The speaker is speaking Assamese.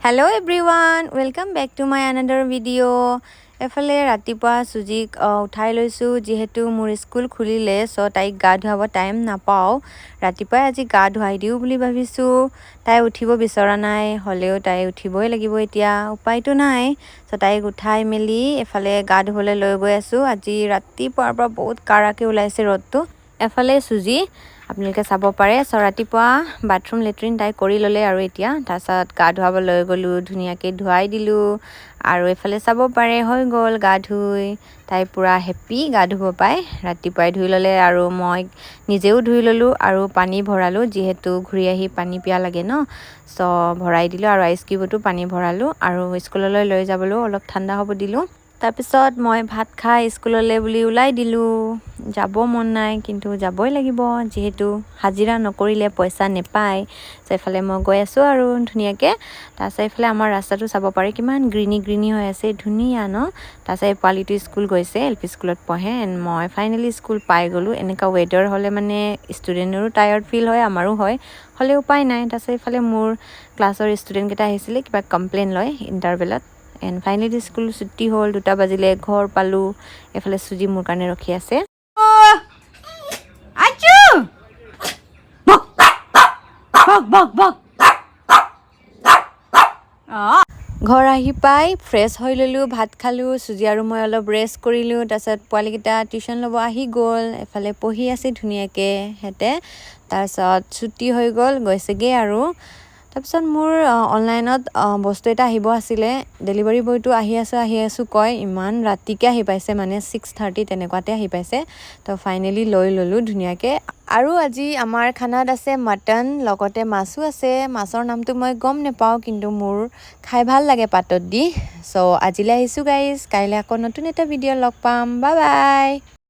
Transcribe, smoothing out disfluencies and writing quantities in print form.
Hello everyone, welcome back to my another video. এফালে ৰাতিপুৱা সুজিক উঠাই লৈছো যেহেতু মোৰ স্কুল খুলিলে সো তাইক গা ধুৱাব টাইম নাপাও ৰাতিপুৱা আজি গা ধুৱাই দিও বুলি ভাবিছো তাই উঠিব বিচৰা নাই হলেও তাই উঠিবই লাগিব এতিয়া উপায়টো নাই সো তাইক উঠাই মেলি এফালে গা ধুবলৈ লৈ গৈ আছো আজি ৰাতিপুৱাৰ পৰা বহুত কাৰাকে ওলাইছে ৰদটো এফালে সুজি আপোনালোকে চাব পাৰে সো ৰাতিপুৱা বাথৰুম লেট্ৰিন তাই কৰি ললে আৰু এতিয়া তাছত গা ধুৱাব লৈ গলো ধুনিয়াকে ধুৱাই দিলো আৰু এফালে চাব পাৰে হৈ গল গা ধুই তাই পুৰা হেপি গা ধুব পাই ৰাতিপুৱাই ধুই ললে আৰু মই নিজেও ধুই ললো আৰু পানী ভৰালো যেহেতু ঘুৰি আহি পানী পিয়া লাগে ন সো ভৰাই দিলো আৰু আইচ কিউবটো পানী ভৰালো আৰু স্কুললৈ লৈ যাবলৈ অলপ ঠাণ্ডা হ'ব দিলো তাৰপিছত মই ভাত খাই স্কুললৈ বুলি ওলাই দিলো যাব মন নাই কিন্তু যাবই লাগিব যেহেতু হাজিৰা নকৰিলে পইচা নেপায় সেফালে মই গৈ আছো আৰু ধুনিয়াকে তাছে ইফালে আমাৰ ৰাস্তাটো চাব পাৰে কিমান গ্ৰীনি হৈ আছে ধুনিয়া ন তাছে পোৱালিটো স্কুল গৈছে এলপি স্কুলত পঢ়ে এণ্ড মই ফাইনেলি স্কুল পাই গলো এনেকা ৱেডাৰ হলে মানে ষ্টুডেণ্টৰো টায়াৰ্ড ফিল হয় আমাৰো হয় হলে উপায় নাই তাছে ইফালে মোৰ ক্লাছৰ ষ্টুডেণ্ট কেইটা আহিছিলে কিবা কমপ্লেইন লয় ইণ্টাৰভেলত এণ্ড ফাইনেলি স্কুল ছুটি হ'ল 2টা বাজিলে ঘৰ পালো এফালে সুজি মোৰ কাৰণে ৰখি আছে আচু বক বক বক ঘৰ আহি পাই ফ্ৰেছ হৈ ললো ভাত খালো সুজি আৰু মই অলপ ৰেষ্ট কৰিলো তাছত পোৱালিকেইটা টিউশন ল'ব আহি গ'ল এফালে পঢ়ি আছে ধুনিয়াকে হেতে তাৰছত ছুটি হৈ গ'ল গৈছেগে আৰু তাৰপিছত মোৰ অনলাইনত বস্তু এটা আহিব আছিলে ডেলিভাৰী বয়টো আহি আছো কয় ইমান ৰাতিকে আহি পাইছে মানে 6:30 তেনেকুৱাতে আহি পাইছে তো ফাইনেলি লৈ ললো ধুনিয়াকে আৰু আজি আমাৰ খানাত আছে মটন লগতে মাছো আছে মাছৰ নামটো মই গম নেপাও কিন্তু মোৰ খাই ভাল লাগে পাতত দি সো আজিলৈ আহিছো গাইস কাইলৈ আকৌ নতুন এটা ভিডিঅ লগ পাম বাই বাই